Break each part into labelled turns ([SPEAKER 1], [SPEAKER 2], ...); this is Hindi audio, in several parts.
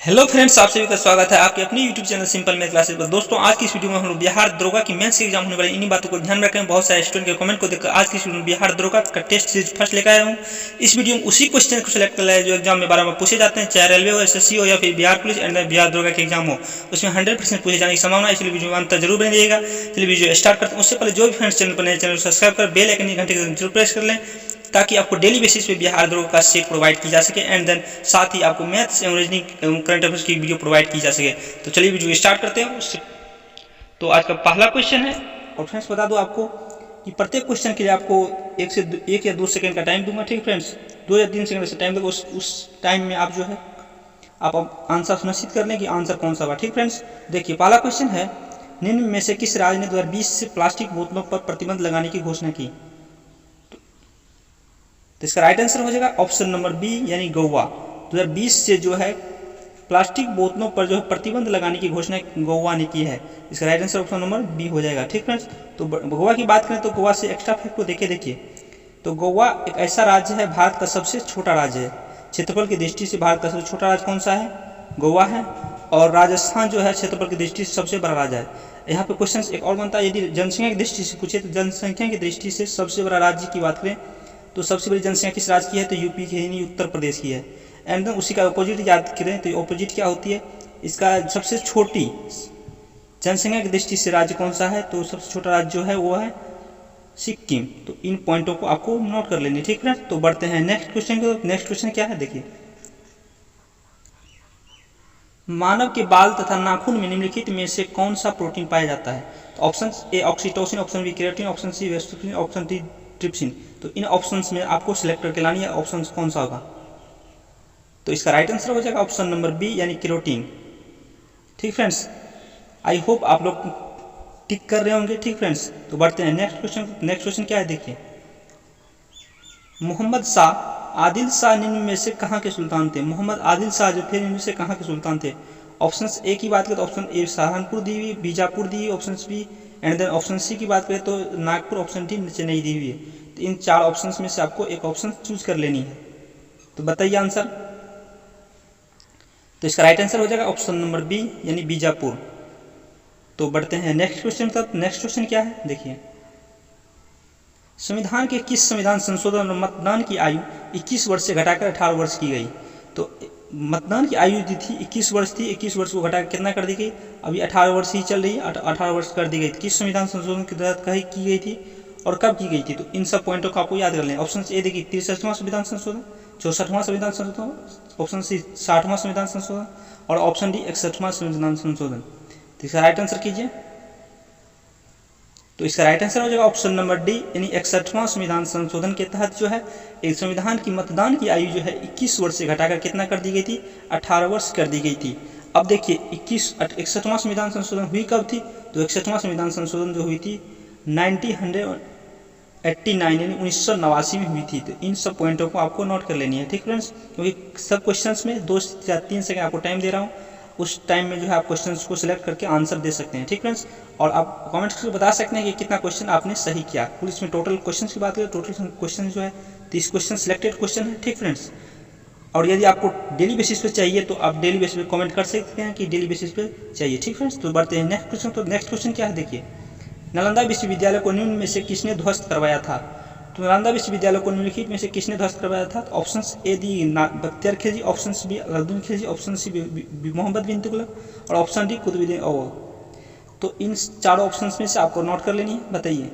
[SPEAKER 1] हेलो फ्रेंड्स, आप सभी का स्वागत है आपके अपने YouTube channel simple math classes पर। दोस्तों, आज की इस वीडियो में हम लोग बिहार दरोगा की मेंस की एग्जाम होने वाली इन्हीं बातों को ध्यान में रखें। बहुत सारे स्टूडेंट के कमेंट को देखकर आज की इस वीडियो में बिहार दरोगा का टेस्ट सीरीज फर्स्ट लेकर आया हूँ। इस वीडियो में उसी क्वेश्चन को सिलेक्ट कर लिया है जो एग्जाम में बार बार पूछे जाते हैं, चाहे रेलवे हो, एसएससी हो या फिर बिहार पुलिस एंड बिहार दरोगा के एग्जाम हो, उसमें 100% पूछे जाने की संभावना है। इसलिए वीडियो में अंत तक जरूर बनिएगा। चलिए वीडियो स्टार्ट करते हैं। उससे पहले जो भी फ्रेंड्स चैनल पर नए चैनल को सब्सक्राइब कर बेल आइकन घंटे जरूर प्रेस कर लें ताकि आपको डेली बेसिस पे बिहार दरोगा का सेट प्रोवाइड की जा सके एंड देन साथ ही आपको मैथ्स एवं रीजनिंग एवं करंट अफेयर्स की वीडियो प्रोवाइड की जा सके। तो चलिए वीडियो स्टार्ट करते हैं। तो आज का पहला क्वेश्चन है और फ्रेंड्स बता दो आपको कि प्रत्येक क्वेश्चन के लिए आपको एक या 2 सेकंड का टाइम दूंगा। ठीक फ्रेंड्स, 2 या 3 सेकंड से टाइम दूंगा। उस टाइम में आप जो है आप आंसर सुनिश्चित कर लें कि आंसर कौन सा हुआ। ठीक फ्रेंड्स, देखिए पहला क्वेश्चन है, निम्न में से किस राज्य ने 2020 से प्लास्टिक बोतलों पर प्रतिबंध लगाने की घोषणा की? तो इसका राइट आंसर हो जाएगा ऑप्शन नंबर बी यानी गोवा। 2020 से जो है प्लास्टिक बोतलों पर जो है प्रतिबंध लगाने की घोषणा गोवा ने की है। इसका right answer option number B हो जाएगा। ठीक फ्रेंड्स, तो गोवा की बात करें तो गोवा से एक्स्ट्रा फैक्ट को देखिए तो गोवा एक ऐसा राज्य है, भारत का सबसे छोटा राज्य है। क्षेत्रफल की दृष्टि से भारत का सबसे छोटा राज्य कौन सा है? गोवा है। और राजस्थान जो है क्षेत्रफल की दृष्टि से सबसे बड़ा राज्य है। यहाँ पे क्वेश्चन एक और बनता है, यदि जनसंख्या की दृष्टि से पूछे तो जनसंख्या की दृष्टि से सबसे बड़ा राज्य की बात करें तो सबसे बड़ी जनसंख्या किस राज्य की है? तो यूपी की यानी उत्तर प्रदेश की है। एंड देन उसी का अपोजिट याद करें तो अपोजिट क्या होती है? इसका सबसे छोटी जनसंख्या की दृष्टि से राज्य कौन सा है? तो सबसे छोटा राज्य जो है वो है सिक्किम। तो इन पॉइंटों को आपको नोट कर लेनी। ठीक है, तो बढ़ते हैं नेक्स्ट क्वेश्चन को। नेक्स्ट क्वेश्चन क्या है देखिए, मानव के बाल तथा नाखून में निम्नलिखित में से कौन सा प्रोटीन पाया जाता है? तो option A oxytocin, option B keratin, option C vestocin, option D trypsin. तो इन ऑप्शंस में आपको सिलेक्ट करके लानी है ऑप्शन कौन सा होगा। तो इसका राइट आंसर हो जाएगा ऑप्शन नंबर बी यानी केरोटीन। ठीक फ्रेंड्स, आई होप आप लोग टिक कर रहे होंगे। ठीक फ्रेंड्स, तो बढ़ते हैं नेक्स्ट क्वेश्चन। नेक्स्ट क्वेश्चन क्या है देखिए, मोहम्मद शाह आदिल शाह निम्न में से कहाँ के सुल्तान थे? मोहम्मद आदिल शाह जो थे निम्न में से कहाँ के सुल्तान थे? ऑप्शन ए की बात करें तो ऑप्शन ए सहारनपुर दी हुई, बीजापुर दी, option B and then option C की बात करें तो नागपुर, ऑप्शन डी चेन्नई दी हुई है। तो इन 4 ऑप्शन में से आपको एक ऑप्शन चूज कर लेनी है। तो बताइए आंसर। तो इसका राइट आंसर हो जाएगा ऑप्शन नंबर बी यानी बीजापुर। तो बढ़ते हैं नेक्स्ट क्वेश्चन तक। नेक्स्ट क्वेश्चन क्या है देखिए, संविधान के किस संविधान संशोधन में मतदान की आयु 21 वर्ष से घटाकर 18 वर्ष की गई? तो मतदान की आयु जो थी 21 वर्ष थी, 21 वर्ष को घटाकर कितना कर दी गई? अभी 18 वर्ष ही चल रही है, 18 वर्ष कर दी गई। किस संविधान संशोधन के तहत की गई थी और कब की गई थी? तो इन सब पॉइंटों को आपको याद कर लें। ऑप्शन ए देखिए 63वां संविधान संशोधन, 64वां संविधान संशोधन, ऑप्शन सी 60वां संविधान संशोधन और ऑप्शन डी 61वां संविधान संशोधन। तो इसका राइट आंसर कीजिए। तो इसका राइट आंसर हो जाएगा ऑप्शन नंबर डी यानी 61वां संविधान संशोधन के तहत जो है एक संविधान की मतदान की आयु जो है 21 वर्ष से घटाकर कितना कर दी गई थी? 18 वर्ष कर दी गई थी। अब देखिए 61वां संविधान संशोधन हुई कब थी? तो 61वां संविधान संशोधन जो हुई थी 1989 यानी 1989 में हुई थी। तो इन सब पॉइंटों को आपको नोट कर लेनी है। ठीक फ्रेंड्स, क्योंकि सब क्वेश्चंस में 2 या 3 सेकंड आपको टाइम दे रहा हूँ, उस टाइम में जो है आप क्वेश्चंस को सिलेक्ट करके आंसर दे सकते हैं। ठीक फ्रेंड्स, और आप कमेंट्स में बता सकते हैं कि कितना क्वेश्चन आपने सही किया। कुल इसमें टोटल क्वेश्चंस की बात करें, टोटल क्वेश्चन जो है 30 क्वेश्चन सिलेक्टेड क्वेश्चन है। ठीक फ्रेंड्स, और यदि आपको डेली बेसिस पे चाहिए तो आप डेली बेसिस पे कमेंट कर सकते हैं कि डेली बेसिस पे चाहिए। ठीक फ्रेंड्स, तो बढ़ते हैं नेक्स्ट क्वेश्चन। तो नेक्स्ट क्वेश्चन क्या है देखिए, नालंदा विश्वविद्यालय को निम्न में से किसने ध्वस्त करवाया था? तो नालंदा विश्वविद्यालय को निम्नलिखित में से किसने ध्वस्त करवाया था? तो option A the Bakhtiyar Khilji, option B Alauddin Khilji, option C Mohammad bin Tughlaq और ऑप्शन डी कुतुबुद्दीन ऐबक। तो इन 4 ऑप्शन में से आपको नोट कर लेनी है, बताइए।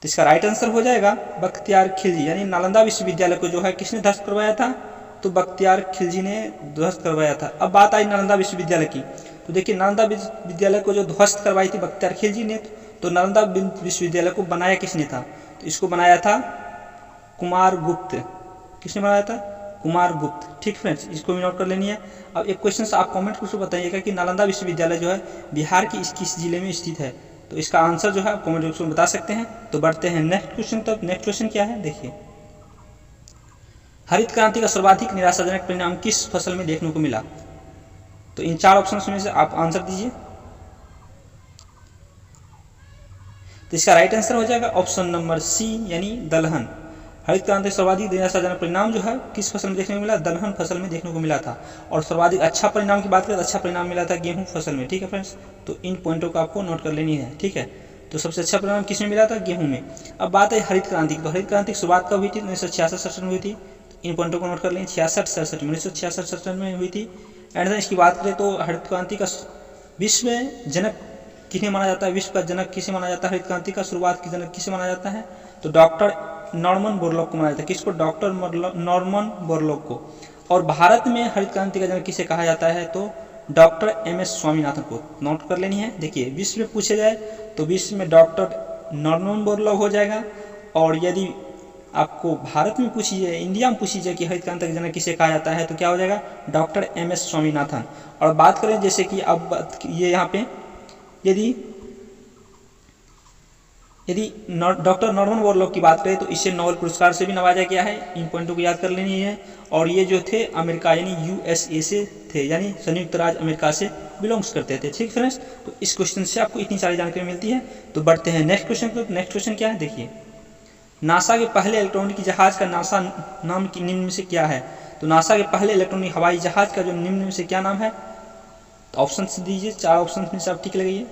[SPEAKER 1] तो इसका राइट आंसर हो जाएगा बख्तियार खिलजी यानी नालंदा विश्वविद्यालय को जो है किसने ध्वस्त करवाया था? तो बख्तियार खिलजी ने ध्वस्त करवाया था। अब बात आई नालंदा विश्वविद्यालय की, तो देखिए नालंदा विश्वविद्यालय को जो ध्वस्त करवाई थी बख्तियार खिलजी ने, तो नालंदा विश्वविद्यालय को बनाया किसने था? तो इसको बनाया था कुमार गुप्त। किसने बनाया था? कुमार गुप्त। ठीक फ्रेंड्स, इसको भी नोट कर लेनी है। अब एक क्वेश्चन आप कमेंट करके बताइएगा कि नालंदा विश्वविद्यालय जो है बिहार की किस जिले में स्थित है? तो इसका आंसर जो है आप कमेंट बॉक्स में बता सकते हैं। तो बढ़ते हैं नेक्स्ट क्वेश्चन तक। नेक्स्ट क्वेश्चन क्या है देखिए, हरित क्रांति का सर्वाधिक निराशाजनक परिणाम किस फसल में देखने को मिला? तो इन 4 ऑप्शन में से आप आंसर दीजिए। तो इसका राइट आंसर हो जाएगा ऑप्शन नंबर सी यानी दलहन। हरित क्रांति सर्वाधिक निराशाजनक परिणाम जो है किस फसल में देखने को मिला, दलहन फसल में देखने को मिला था। और सर्वाधिक अच्छा परिणाम की बात करें तो अच्छा परिणाम मिला था गेहूं फसल में। ठीक है फ्रेंड्स, तो इन पॉइंटों को आपको नोट कर लेनी है। ठीक है, तो सबसे अच्छा परिणाम किस में मिला था, गेहूं में। अब बात है हरित क्रांति की, तो हरित क्रांति की शुरुआत कब हुई थी, 1966-67 में हुई थी। इन पॉइंटों को नोट कर लें, 66-67 में 1966-67 में हुई थी। एंड देन इसकी बात करें तो हरित क्रांति का विश्व में जनक किन्हें माना जाता है, विश्व का जनक किसे माना जाता है, हरित क्रांति का शुरुआत की जनक किसे माना जाता है, तो डॉक्टर नॉर्मन बोरलॉग को माना जाता है। किसको, डॉक्टर नॉर्मन बोरलॉग को। और भारत में हरित क्रांति का जनक किसे कहा जाता है, तो डॉक्टर एम एस स्वामीनाथन को। नोट कर लेनी है। देखिए, विश्व में पूछे जाए तो विश्व में डॉक्टर नॉर्मन बोरलॉग हो जाएगा। और यदि आपको भारत में पूछी जाए, इंडिया में पूछी जाए कि हरित क्रांति का जनक किसे कहा जाता है, तो क्या हो जाएगा, डॉक्टर एम एस स्वामीनाथन। और बात करें जैसे कि अब ये यहाँ पे यदि डॉक्टर नॉर्मन बोरलॉग की बात करें तो इसे नोबेल पुरस्कार से भी नवाजा गया है। इन पॉइंटों को याद कर लेनी है। और ये जो थे अमेरिका यानी यूएसए से थे, यानी संयुक्त राज्य अमेरिका से बिलोंग्स करते थे। ठीक फ्रेंड्स, तो इस क्वेश्चन से आपको इतनी सारी जानकारी मिलती है। तो बढ़ते हैं नेक्स्ट क्वेश्चन पर। नेक्स्ट क्वेश्चन क्या है, देखिए, नासा के पहले इलेक्ट्रॉनिक जहाज का नासा नाम की निम्न में से क्या है, तो नासा के पहले इलेक्ट्रॉनिक हवाई जहाज का जो निम्न में से क्या नाम है, तो ऑप्शन दीजिए, 4 ऑप्शन में से आप टिक लगाइए।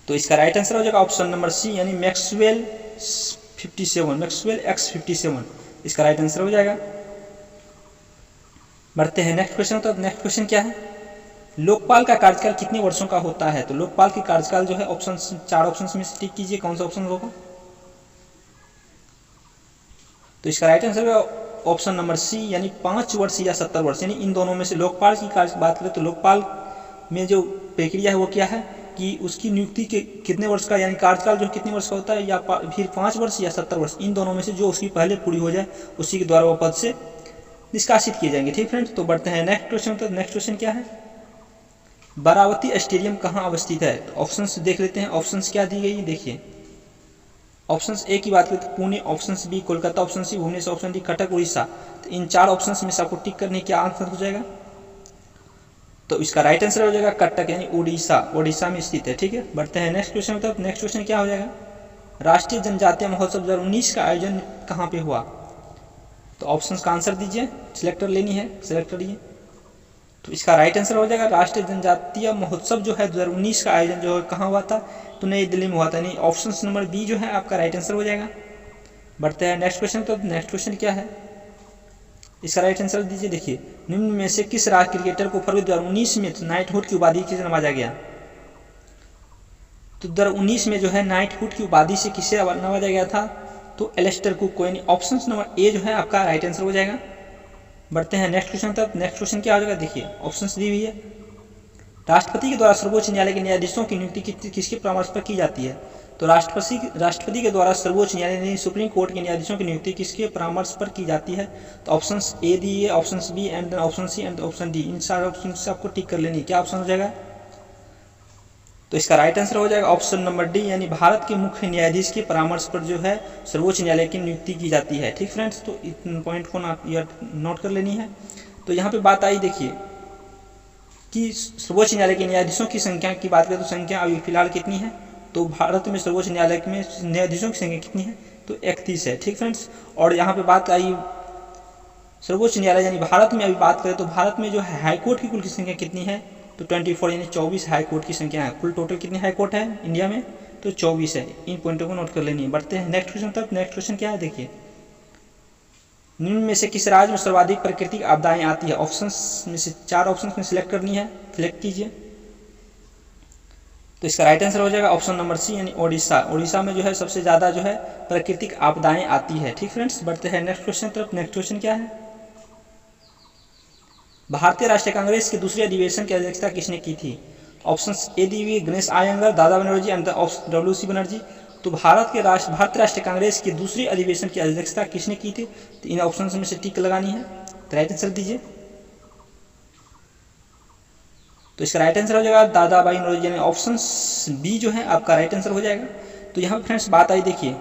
[SPEAKER 1] तो इसका राइट आंसर हो जाएगा ऑप्शन नंबर सी, यानी मैक्सवेल 57, मैक्सवेल X57 इसका राइट आंसर हो जाएगा। बढ़ते हैं नेक्स्ट क्वेश्चन। तो नेक्स्ट क्वेश्चन क्या है, लोकपाल का कार्यकाल कितने वर्षों का होता है, तो लोकपाल की कार्यकाल जो है ऑप्शन 4 ऑप्शन में से टिक कीजिए, कौन सा ऑप्शन होगा, तो इसका राइट आंसर होगा ऑप्शन नंबर सी, यानी 5 वर्ष या 70 वर्ष, यानी इन दोनों में से। लोकपाल की बात करें तो लोकपाल में जो प्रक्रिया है वो क्या है कि उसकी नियुक्ति के कितने वर्ष का, यानी कार्यकाल जो कितने वर्ष का होता है, या फिर 5 वर्ष या 70 वर्ष, इन दोनों में से जो उसकी पहले पूरी हो जाए उसी के द्वारा वो पद से निष्कासित किए जाएंगे। ठीक फ्रेंड्स, तो बढ़ते हैं नेक्स्ट क्वेश्चन। तो नेक्स्ट क्वेश्चन क्या है, बारावती स्टेडियम कहाँ अवस्थित है, तो ऑप्शंस देख लेते हैं। ऑप्शंस क्या दी गई, देखिए, ऑप्शंस ए की बात करें तो Pune, options B Kolkata, option C Bhubaneswar, option D Cuttack Orissa. तो इन 4 ऑप्शंस में से आपको टिक करने क्या आंसर हो जाएगा, तो इसका राइट आंसर हो जाएगा कटक, यानी उड़ीसा, उड़ीसा में स्थित है। ठीक है, बढ़ते हैं नेक्स्ट क्वेश्चन। मतलब नेक्स्ट क्वेश्चन क्या हो जाएगा, राष्ट्रीय जनजातीय महोत्सव 2019 का आयोजन कहाँ पे हुआ, तो ऑप्शंस का आंसर दीजिए, सिलेक्टर लेनी है, सिलेक्ट करिए। तो इसका राइट आंसर हो जाएगा राष्ट्रीय जनजातीय महोत्सव जो है 2019 का आयोजन जो है कहाँ हुआ था, तो नई दिल्ली में हुआ था। नहीं, ऑप्शन नंबर बी जो है आपका राइट आंसर हो जाएगा। बढ़ते हैं नेक्स्ट क्वेश्चन। तो नेक्स्ट क्वेश्चन क्या है, इसका राइट आंसर दीजिए। देखिए, निम्न में से किस राज्य क्रिकेटर को फरवरी 2019 में नाइटहुड की उपाधि से नवाजा गया, तो 2019 में जो है नाइटहुड की उपाधि से किसे नवाजा गया था, तो एलिस्टर कुक को, यानी ऑप्शन नंबर ए जो है आपका राइट आंसर हो जाएगा। बढ़ते हैं नेक्स्ट क्वेश्चन तक। नेक्स्ट क्वेश्चन क्या हो जाएगा, देखिए, ऑप्शन दी हुई है, राष्ट्रपति के द्वारा सर्वोच्च न्यायालय के न्यायाधीशों की नियुक्ति किसके परामर्श पर की जाती है, तो राष्ट्रपति के द्वारा सर्वोच्च न्यायालय यानी सुप्रीम कोर्ट के न्यायाधीशों की नियुक्ति किसके परामर्श पर की जाती है, तो ऑप्शन ए दिए, option B and option C and option D, इन सारे ऑप्शन से आपको टिक कर लेनी है। क्या ऑप्शन हो जाएगा, तो इसका राइट आंसर हो जाएगा ऑप्शन नंबर डी, यानी भारत के मुख्य न्यायाधीश के परामर्श पर जो है सर्वोच्च न्यायालय की नियुक्ति की जाती है। ठीक फ्रेंड्स, तो इन पॉइंट को नोट कर लेनी है। तो यहाँ पे बात आई, देखिए, कि सर्वोच्च न्यायालय के न्यायाधीशों की संख्या की बात करें तो संख्या अभी फिलहाल कितनी है, तो भारत में सर्वोच्च न्यायालय में न्यायाधीशों की संख्या कितनी है, तो 31 है। ठीक फ्रेंड्स, और यहाँ पे बात आई सर्वोच्च न्यायालय यानी भारत में अभी बात करें तो भारत में जो है हाईकोर्ट की कुल की संख्या कितनी है, तो 24, यानी 24 हाईकोर्ट की संख्या है। कुल टोटल कितनी हाईकोर्ट है इंडिया में, तो 24 है। इन पॉइंटों को नोट कर लेनी है। बढ़ते हैं नेक्स्ट क्वेश्चन तक। नेक्स्ट क्वेश्चन क्या है, देखिए, निम्न में से किस राज्य में सर्वाधिक प्राकृतिक आपदाएं आती है, ऑप्शंस में से 4 ऑप्शंस में सिलेक्ट करनी है, सिलेक्ट कीजिए। तो इसका राइट आंसर हो जाएगा ऑप्शन नंबर सी, यानी ओडिशा। ओडिशा में जो है सबसे ज़्यादा जो है प्राकृतिक आपदाएं आती है। ठीक फ्रेंड्स, बढ़ते हैं नेक्स्ट क्वेश्चन तरफ। नेक्स्ट क्वेश्चन क्या है, भारतीय राष्ट्रीय कांग्रेस के दूसरे अधिवेशन की अध्यक्षता किसने की थी, ऑप्शन ए दी हुई गणेश आयंगर, दादा बनर्जी एंड डब्ल्यू.सी. बनर्जी। तो भारतीय राष्ट्रीय कांग्रेस के दूसरे अधिवेशन की अध्यक्षता किसने की थी, तो इन ऑप्शन में से टिक लगानी है, तो राइट आंसर दीजिए। तो इसका राइट आंसर हो जाएगा दादा भाई नौरोजी, यानी ऑप्शन बी जो है आपका राइट आंसर हो जाएगा। तो यहाँ फ्रेंड्स बात आई, देखिए,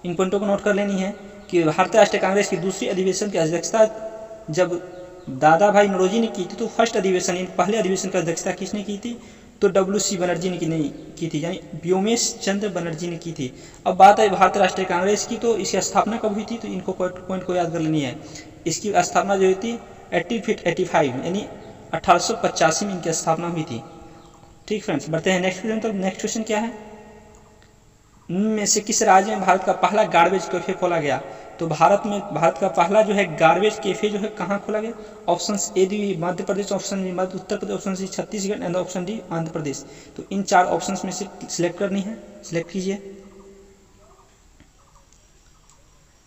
[SPEAKER 1] इन पॉइंटों को नोट कर लेनी है कि भारतीय राष्ट्रीय कांग्रेस की दूसरी अधिवेशन की अध्यक्षता जब दादा भाई नौरोजी ने की थी, तो फर्स्ट अधिवेशन पहले अधिवेशन की अध्यक्षता किसने की थी, तो WC बनर्जी ने नहीं की थी, यानी व्योमेश चंद्र बनर्जी ने की थी। अब बात है भारतीय राष्ट्रीय कांग्रेस की, तो इसकी स्थापना कब हुई थी, तो इनको पॉइंट को याद कर लेनी है। इसकी स्थापना जो हुई थी 1885 यानी 1885 में इनकी स्थापना हुई थी। ठीक फ्रेंड्स, बढ़ते हैं नेक्स्ट क्वेश्चन। तो नेक्स्ट क्वेश्चन क्या है, में से किस राज्य में भारत का पहला गार्बेज कैफे खोला गया। तो भारत का पहला जो है गार्बेज कैफे जो है कहाँ खोला गया। Option A D Madhya Pradesh, option B Madhya Uttar Pradesh, option C Chhattisgarh and option D Andhra Pradesh. तो इन 4 ऑप्शन में से सिलेक्ट करनी है, सिलेक्ट कीजिए।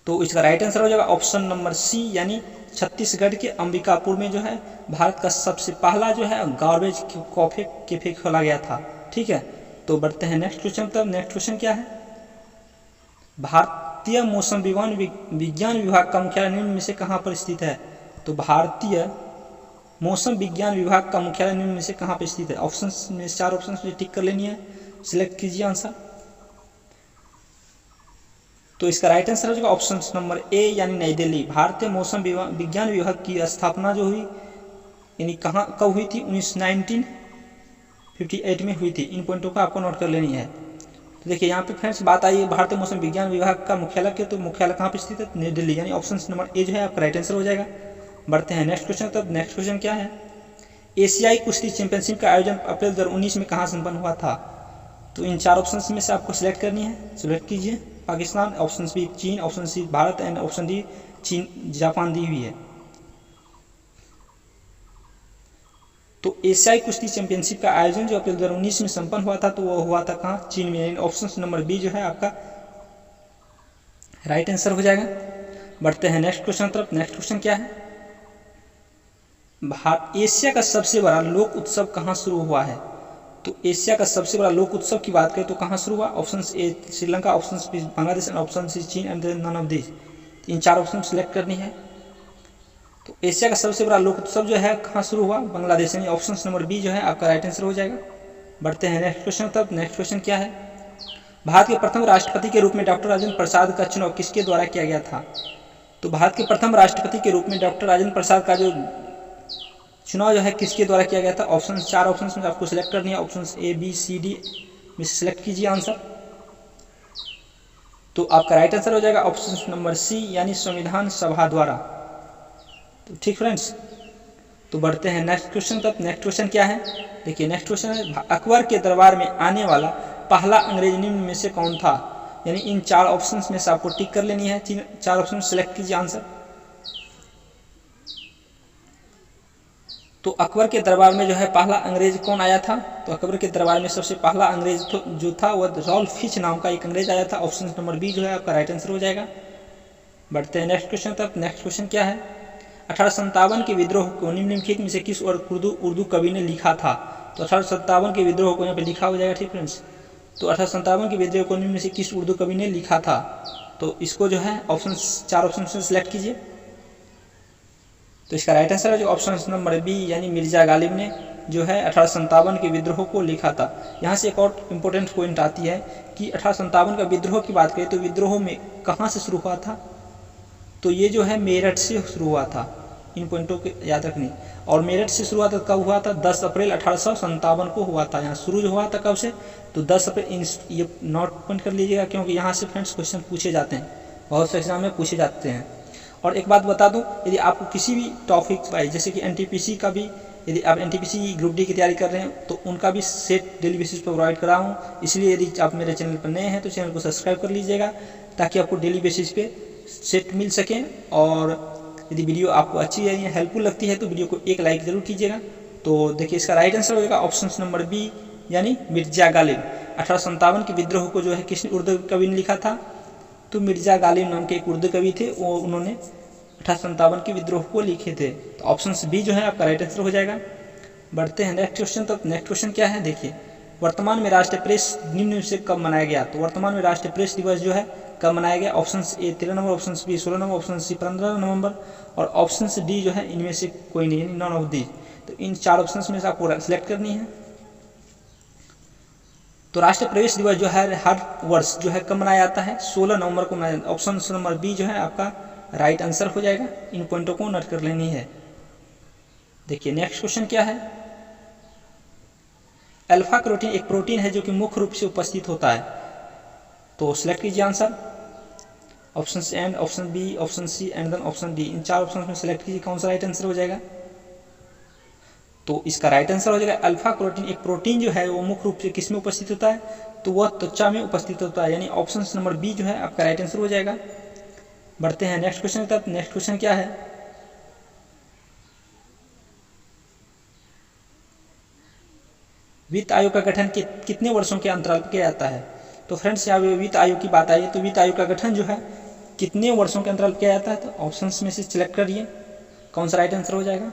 [SPEAKER 1] तो इसका राइट आंसर हो जाएगा ऑप्शन नंबर सी, यानी छत्तीसगढ़ के अंबिकापुर में जो है भारत का सबसे पहला जो है गार्बेज कैफे खोला गया था। ठीक है, तो बढ़ते हैं नेक्स्ट क्वेश्चन पर। नेक्स्ट क्वेश्चन क्या है, भारतीय मौसम विज्ञान विभाग का मुख्यालय निम्न में से कहाँ पर स्थित है। तो भारतीय मौसम विज्ञान विभाग का मुख्यालय निम्न में से कहाँ पर स्थित है। ऑप्शन में 4 ऑप्शन में टिक कर लेनी है, सिलेक्ट कीजिए आंसर। तो इसका राइट आंसर हो जाएगा ऑप्शन नंबर ए, यानी नई दिल्ली। भारतीय मौसम विज्ञान विभाग की स्थापना जो हुई यानी कहाँ कब हुई थी, 1958 में हुई थी। इन पॉइंटों का आपको नोट कर लेनी है। तो देखिए यहाँ पे फ्रेंड्स बात आई है भारतीय मौसम विज्ञान विभाग का मुख्यालय के, तो मुख्यालय कहाँ पे स्थित है, नई दिल्ली, यानी ऑप्शन नंबर ए जो है आपका राइट आंसर हो जाएगा। बढ़ते हैं नेक्स्ट क्वेश्चन। तब नेक्स्ट क्वेश्चन क्या है, एशियाई कुश्ती चैंपियनशिप का आयोजन अप्रैल 2019 में कहाँ संपन्न हुआ था। तो इन 4 ऑप्शन में से आपको सिलेक्ट करनी है, सिलेक्ट कीजिए। पाकिस्तान, ऑप्शन बी चीन, option C Bharat and option D चीन जापान दी हुई है। तो एशियाई कुश्ती चैंपियनशिप का आयोजन जो अप्रैल 2019 में संपन्न हुआ था, तो वो हुआ था कहाँ, चीन में, यानी ऑप्शन नंबर बी जो है आपका राइट आंसर हो जाएगा। बढ़ते हैं नेक्स्ट क्वेश्चन तरफ। नेक्स्ट क्वेश्चन क्या है, एशिया का सबसे बड़ा लोक उत्सव कहाँ शुरू हुआ है। तो एशिया का सबसे बड़ा लोक उत्सव की बात करें तो कहाँ शुरू हुआ, option A Sri Lanka, option B Bangladesh and option C चीन एंड नन ऑफ दिस। इन 4 ऑप्शन सिलेक्ट करनी है। तो एशिया का सबसे बड़ा लोक उत्सव जो है कहाँ शुरू हुआ, बांग्लादेश, यानी ऑप्शन नंबर बी जो है आपका राइट आंसर हो जाएगा। बढ़ते हैं नेक्स्ट क्वेश्चन तब। नेक्स्ट क्वेश्चन क्या है, भारत के प्रथम राष्ट्रपति के रूप में डॉक्टर राजेंद्र प्रसाद का चुनाव किसके द्वारा किया गया था। तो भारत के प्रथम राष्ट्रपति के रूप में डॉक्टर राजेंद्र प्रसाद का जो चुनाव जो है किसके द्वारा किया गया था। ऑप्शन 4 ऑप्शन में आपको सिलेक्ट करनी है, option A B C D में सिलेक्ट कीजिए आंसर। तो आपका राइट आंसर हो जाएगा ऑप्शन नंबर सी, यानी संविधान सभा द्वारा। तो ठीक फ्रेंड्स, तो बढ़ते हैं नेक्स्ट क्वेश्चन तक। नेक्स्ट क्वेश्चन क्या है, देखिए नेक्स्ट क्वेश्चन है, अकबर के दरबार में आने वाला पहला अंग्रेज निम्न में से कौन था। यानी इन 4 ऑप्शन में से आपको टिक कर लेनी है, 4 ऑप्शन सेलेक्ट कीजिए आंसर। तो अकबर के दरबार में जो है पहला अंग्रेज कौन आया था। तो अकबर के दरबार में सबसे पहला अंग्रेज जो था वह रॉल्फ फिच नाम का एक अंग्रेज आया था। ऑप्शन नंबर बी जो है आपका राइट आंसर हो जाएगा। बढ़ते हैं नेक्स्ट क्वेश्चन तक। नेक्स्ट क्वेश्चन क्या है, 1857 के विद्रोह को निम्नलिखित में से किस उर्दू कवि ने लिखा था। तो 1857 के विद्रोह को यहाँ पे लिखा हो जाएगा। ठीक फ्रेंड्स, तो 1857 के विद्रोह को निम्न में से किस उर्दू कवि ने लिखा था। तो इसको जो है ऑप्शन 4 ऑप्शन से सिलेक्ट कीजिए। तो इसका राइट आंसर है जो ऑप्शन नंबर बी, यानी मिर्जा गालिब ने जो है 1857 के विद्रोह को लिखा था। यहाँ से एक और इम्पोर्टेंट पॉइंट आती है कि 1857 का विद्रोह की बात करें तो विद्रोह में कहाँ से शुरू हुआ था। तो ये जो है मेरठ से शुरू हुआ था। इन पॉइंटों को याद रखनी। और मेरठ से शुरुआत कब हुआ था, 10 अप्रैल 1857 को हुआ था। यहाँ शुरू जो हुआ था कब से, तो 10 अप्रैल। ये नोट पॉइंट कर लीजिएगा, क्योंकि यहाँ से फ्रेंड्स क्वेश्चन पूछे जाते हैं, बहुत से एग्जाम में पूछे जाते हैं। और एक बात बता दूं, यदि आपको किसी भी टॉपिक वाइज, जैसे कि एनटीपीसी का भी, यदि आप एनटीपीसी ग्रुप डी की तैयारी कर रहे हैं तो उनका भी सेट डेली बेसिस पर प्रोवाइड कर रहा हूँ। इसलिए यदि आप मेरे चैनल पर नए हैं तो चैनल को सब्सक्राइब कर लीजिएगा, ताकि आपको डेली बेसिस पे सेट मिल सके। और यदि वीडियो आपको अच्छी है, हेल्पफुल लगती है, तो वीडियो को एक लाइक जरूर कीजिएगा। तो देखिए इसका राइट आंसर हो जाएगा ऑप्शन नंबर बी, यानी मिर्जा गालिब। 1857 के विद्रोह को जो है किस उर्दू कवि ने लिखा था, तो मिर्जा गालिब नाम के एक उर्दू कवि थे, वो उन्होंने 1857 के विद्रोह को लिखे थे। तो ऑप्शन बी जो है आपका राइट आंसर हो जाएगा। बढ़ते हैं नेक्स्ट क्वेश्चन तक। नेक्स्ट क्वेश्चन क्या है, देखिए वर्तमान में राष्ट्रीय प्रेस निम्न से कब मनाया गया। तो वर्तमान में राष्ट्रीय प्रेस दिवस जो है कब मनाया गया। ऑप्शन ए 13 नवंबर, ऑप्शन बी 16 नवंबर, ऑप्शन सी 15 नवंबर और ऑप्शन डी जो है इनमें से कोई नहीं, नॉन ऑफ दी। तो इन 4 ऑप्शन में से आपको सिलेक्ट करनी है। तो राष्ट्रीय प्रवेश दिवस जो है हर वर्ष जो है कब मनाया जाता है, 16 नवंबर को मनाया जाता है। ऑप्शन नंबर बी जो है आपका राइट आंसर हो जाएगा। इन पॉइंटों को नोट कर लेनी है। देखिए नेक्स्ट क्वेश्चन क्या है, अल्फा कैरोटीन एक प्रोटीन है जो कि मुख्य रूप से उपस्थित होता है। तो सिलेक्ट कीजिए answer, option and option B, option C and then option D. इन 4 ऑप्शन में सेलेक्ट कीजिए कौन सा राइट आंसर हो जाएगा। तो इसका राइट आंसर हो जाएगा अल्फा कैरोटीन एक प्रोटीन जो है वो मुख्य रूप से किस में उपस्थित होता है, तो वह त्वचा में उपस्थित होता है, यानी ऑप्शन नंबर बी जो है आपका राइट आंसर हो जाएगा। बढ़ते हैं नेक्स्ट क्वेश्चन की तरफ। नेक्स्ट क्वेश्चन क्या है, वित्त आयोग का गठन कितने वर्षों के अंतराल पर किया जाता है। तो फ्रेंड्स यहाँ वित्त आयोग की बात आई है, तो वित्त आयोग का गठन जो है कितने वर्षों के अंतराल पर किया जाता है, तो ऑप्शंस में से सिलेक्ट करिए कौन सा राइट आंसर हो जाएगा।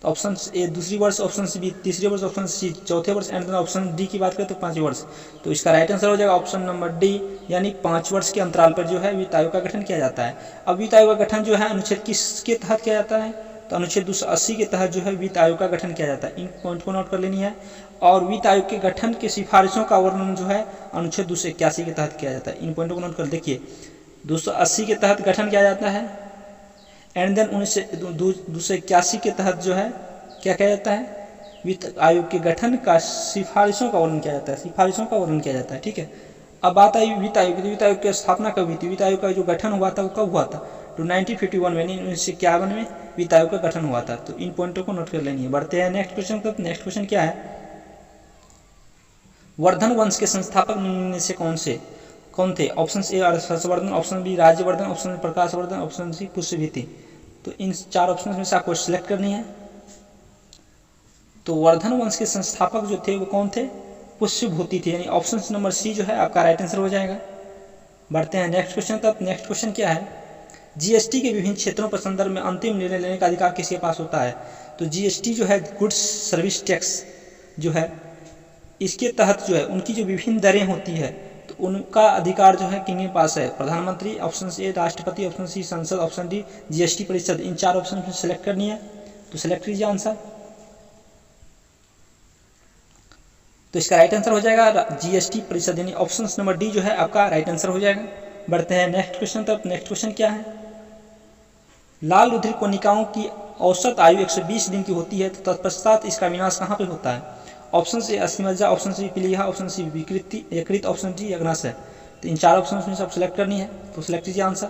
[SPEAKER 1] तो ऑप्शन ए दूसरी वर्ष, ऑप्शन बी तीसरे वर्ष, ऑप्शन सी चौथे वर्ष एंड देन ऑप्शन डी की बात करें तो 5वें वर्ष। तो इसका राइट आंसर हो जाएगा ऑप्शन नंबर डी, यानी 5 वर्ष के अंतराल पर जो है वित्त आयोग का गठन किया जाता है। अब वित्त आयोग का गठन जो है अनुच्छेद किसके तहत किया जाता है, तो अनुच्छेद 280 के तहत जो है वित्त आयोग का गठन किया जाता है। इन पॉइंट को नोट कर लेनी है। और वित्त आयोग के गठन की सिफारिशों का वर्णन जो है अनुच्छेद 281 के तहत किया जाता है। इन पॉइंटों को नोट कर देखिए, 280 के तहत गठन किया जाता है एंड देन 281 के तहत जो है क्या किया जाता है, वित्त आयोग के गठन का सिफारिशों का वर्णन किया जाता है, सिफारिशों का वर्णन किया जाता है। ठीक है, अब बात आई वित्त आयोग की। वित्त आयोग की स्थापना कब हुई थी, वित्त आयोग का जो गठन हुआ था वो कब हुआ था, तो 1951 में, 1951 में वित्त आयोग का गठन हुआ था। तो इन पॉइंटों को नोट कर लेनी है। बढ़ते हैं नेक्स्ट क्वेश्चन तक। नेक्स्ट क्वेश्चन क्या है, वर्धन वंश के संस्थापक में से कौन थे। Option A Harshvardhan, option B Rajyavardhan, option Prakashvardhan, option C Pushyabhuti. तो इन 4 ऑप्शन में से आपको सिलेक्ट करनी है। तो वर्धन वंश के संस्थापक जो थे वो कौन थे, पुष्यभूति थे, यानी ऑप्शन नंबर सी जो है आपका राइट आंसर हो जाएगा। बढ़ते हैं नेक्स्ट क्वेश्चन तक। नेक्स्ट क्वेश्चन क्या है, जीएसटी के विभिन्न क्षेत्रों पर संदर्भ में अंतिम निर्णय लेने का अधिकार किसके पास होता है। तो जीएसटी जो है गुड्स सर्विस टैक्स जो है, इसके तहत जो है उनकी जो विभिन्न दरें होती है तो उनका अधिकार जो है किनके पास है, प्रधानमंत्री, ऑप्शन ए राष्ट्रपति, ऑप्शन सी संसद, ऑप्शन डी जीएसटी परिषद। इन 4 ऑप्शन में सेलेक्ट करनी है। तो सेलेक्ट कीजिए आंसर। तो इसका राइट आंसर हो जाएगा जीएसटी परिषद, यानी ऑप्शन नंबर डी जो है आपका राइट आंसर हो जाएगा। बढ़ते हैं नेक्स्ट क्वेश्चन तक। नेक्स्ट क्वेश्चन क्या है, लाल रुधिर कोनिकाओं की औसत आयु 120 दिन की होती है, तो तत्पश्चात इसका विनाश कहाँ पर होता है। ऑप्शन ए अस्थिमज्जा, ऑप्शन सी प्लीहा, ऑप्शन सी विकृति यकृत, ऑप्शन डी अग्नाशय। तो इन 4 ऑप्शन में सब सेलेक्ट करनी है। तो सेलेक्ट कीजिए आंसर।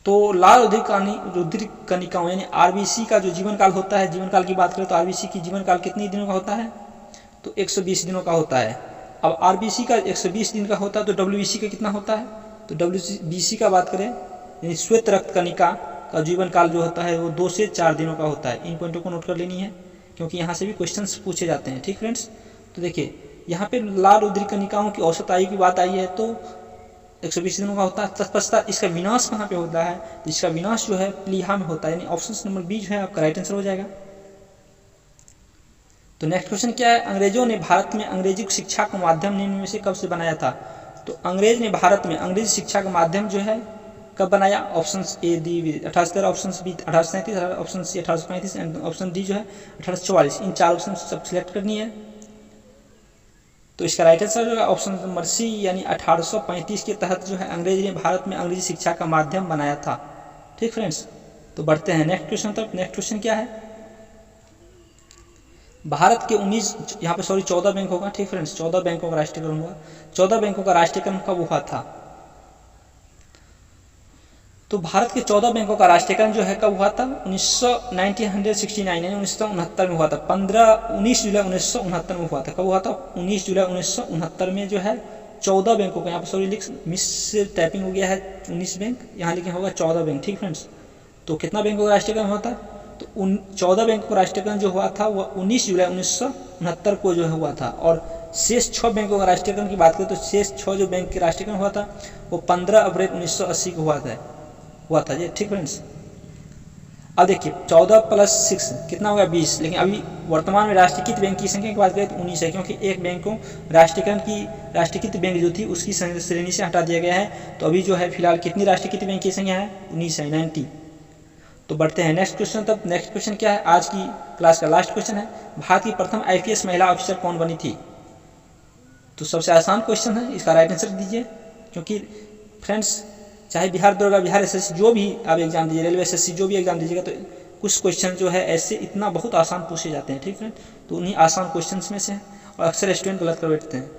[SPEAKER 1] तो लाल रुधिर कनिकाओं यानी आरबीसी का जो जीवन काल होता है, जीवन काल की बात करें तो आरबीसी की जीवन काल कितने दिनों का होता है, तो 120 दिनों का होता है। अब आरबीसी का 120 दिन का होता है तो डब्ल्यूबीसी का कितना होता है, तो डब्ल्यूबीसी का बात करें यानी श्वेत रक्त कनिका का जीवन काल जो होता है वो 2 से 4 दिनों का होता है। इन पॉइंटों को नोट कर लेनी है क्योंकि यहाँ से भी क्वेश्चंस पूछे जाते हैं। ठीक फ्रेंड्स, तो देखिए यहाँ पे लाल रुधिर कनिकाओं की औसत आयु की बात आई है तो 120 दिनों का होता है। तत्पश्चात इसका विनाश कहाँ पे होता है, तो इसका विनाश जो है प्लीहा में होता है, यानी ऑप्शन नंबर बी जो है आपका राइट आंसर हो जाएगा। तो नेक्स्ट क्वेश्चन क्या है, अंग्रेजों ने भारत में अंग्रेजी शिक्षा का माध्यम निम्न में से कब से बनाया था। तो अंग्रेज ने भारत में अंग्रेजी शिक्षा का माध्यम जो है कब बनाया, option A D 1813, option B 1837, option C 1835 and option D जो है 1844। इन 4 ऑप्शन सब सिलेक्ट करनी है। तो इसका राइट आंसर जो है ऑप्शन नंबर सी, यानी 1835 के तहत जो है अंग्रेज ने भारत में अंग्रेजी शिक्षा का माध्यम बनाया था। ठीक फ्रेंड्स, तो बढ़ते हैं नेक्स्ट क्वेश्चन तक। नेक्स्ट क्वेश्चन क्या है, भारत के 14 बैंक होगा। ठीक फ्रेंड्स, 14 बैंकों का राष्ट्रीयकरण हुआ। 14 बैंकों का राष्ट्रीयकरण कब हुआ था, तो भारत के 14 बैंकों का राष्ट्रीयकरण जो है कब हुआ था, 1969 यानी 1969 में हुआ था। 19 जुलाई 1969 में हुआ था। कब हुआ था, 19 जुलाई 1969 में जो है 14 बैंकों का, यहाँ पर सॉरी मिस से टाइपिंग हो गया है 19 बैंक, यहाँ लिखे होगा 14 बैंक। ठीक फ्रेंड्स, तो कितना बैंकों का राष्ट्रीयकरण हुआ था, तो 14 बैंकों का राष्ट्रीयकरण जो हुआ था वह 19 जुलाई 1969 को जो है हुआ था। और शेष 6 बैंकों का राष्ट्रीयकरण की बात करें तो शेष 6 जो बैंक के राष्ट्रीयकरण हुआ था वो 15 अप्रैल 1980 को हुआ था जी। ठीक फ्रेंड्स, अब देखिए 14 + 6 कितना होगा 20, लेकिन अभी वर्तमान में राष्ट्रीयकृत बैंक की संख्या की बात करें तो 19 है, क्योंकि एक बैंक को राष्ट्रीयकृत बैंक जो थी उसकी श्रेणी से हटा दिया गया है। तो अभी जो है फिलहाल कितनी राष्ट्रीयकृत बैंक की संख्या है, 19 है, 90। तो बढ़ते हैं नेक्स्ट क्वेश्चन तक। नेक्स्ट क्वेश्चन क्या है, आज की क्लास का लास्ट क्वेश्चन है, भारत की प्रथम IPS महिला ऑफिसर कौन बनी थी। तो सबसे आसान क्वेश्चन है, इसका राइट आंसर दीजिए, क्योंकि फ्रेंड्स चाहे बिहार दरोगा, बिहार SSC जो भी आप एग्जाम दीजिए, रेलवे SSC जो भी एग्जाम दीजिएगा तो कुछ क्वेश्चन जो है ऐसे इतना बहुत आसान पूछे जाते हैं, ठीक फ्रेंड, तो उन्हीं आसान क्वेश्चन में से हैं और अक्सर स्टूडेंट गलत कर बैठते हैं।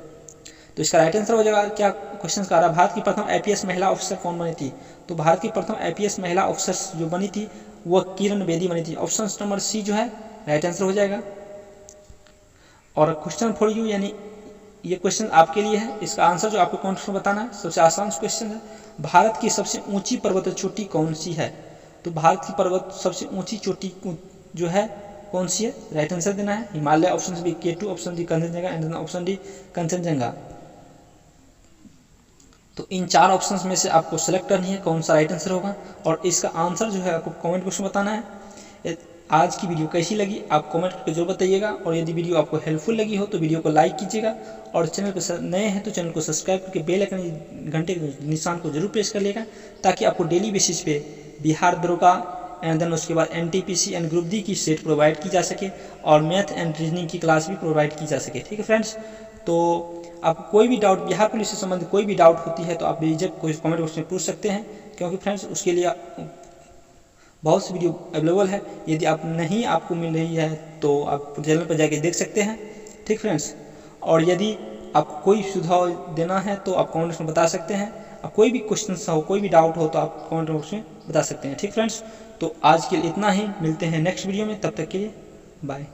[SPEAKER 1] तो इसका राइट आंसर हो जाएगा क्या क्वेश्चन का आ रहा है, भारत की प्रथम आईपीएस महिला ऑफिसर कौन बनी थी? तो भारत की प्रथम आईपीएस महिला ऑफिसर जो बनी थी वो किरण बेदी बनी थी। ऑप्शन नंबर सी जो है राइट आंसर हो जाएगा। और क्वेश्चन फॉर यू, यानी ये क्वेश्चन आपके लिए है, इसका आंसर जो आपको कमेंट में बताना है। सबसे आसान क्वेश्चन है, भारत की सबसे ऊंची पर्वत चोटी कौन सी है? तो भारत की पर्वत सबसे ऊंची चोटी जो है कौन सी है? राइट आंसर देना है Himalaya, option B K2, option D Kanchenjunga and option D Kanchenjunga. तो इन 4 ऑप्शंस में से आपको सेलेक्ट करनी है कौन सा राइट आंसर होगा और इसका आंसर जो है आपको कमेंट बॉक्स में बताना है। आज की वीडियो कैसी लगी आप कमेंट करके जरूर बताइएगा और यदि वीडियो आपको हेल्पफुल लगी हो तो वीडियो को लाइक कीजिएगा और चैनल पर नए हैं तो चैनल को सब्सक्राइब करके बेल आइकन घंटे के निशान को जरूर प्रेस कर लेगा, ताकि आपको डेली बेसिस पे बिहार दरोगा एंड देन उसके बाद NTPC एंड ग्रुप डी की सेट प्रोवाइड की जा सके और मैथ एंड रीजनिंग की क्लास भी प्रोवाइड की जा सके। ठीक है फ्रेंड्स, तो आपको कोई भी डाउट बिहार पुलिस से संबंधित कोई भी डाउट होती है तो आप बेझिझक कोई कमेंट बॉक्स में पूछ सकते हैं, क्योंकि फ्रेंड्स उसके लिए बहुत सी वीडियो अवेलेबल है। यदि आप नहीं आपको मिल रही है तो आप चैनल पर जाके देख सकते हैं। ठीक फ्रेंड्स, और यदि आपको कोई सुझाव देना है तो आप कमेंट बॉक्स में बता सकते हैं। आप कोई भी क्वेश्चन हो, कोई भी डाउट हो तो आप कमेंट बॉक्स में बता सकते हैं। ठीक फ्रेंड्स, तो आज के लिए इतना ही, मिलते हैं नेक्स्ट वीडियो में, तब तक के लिए बाय।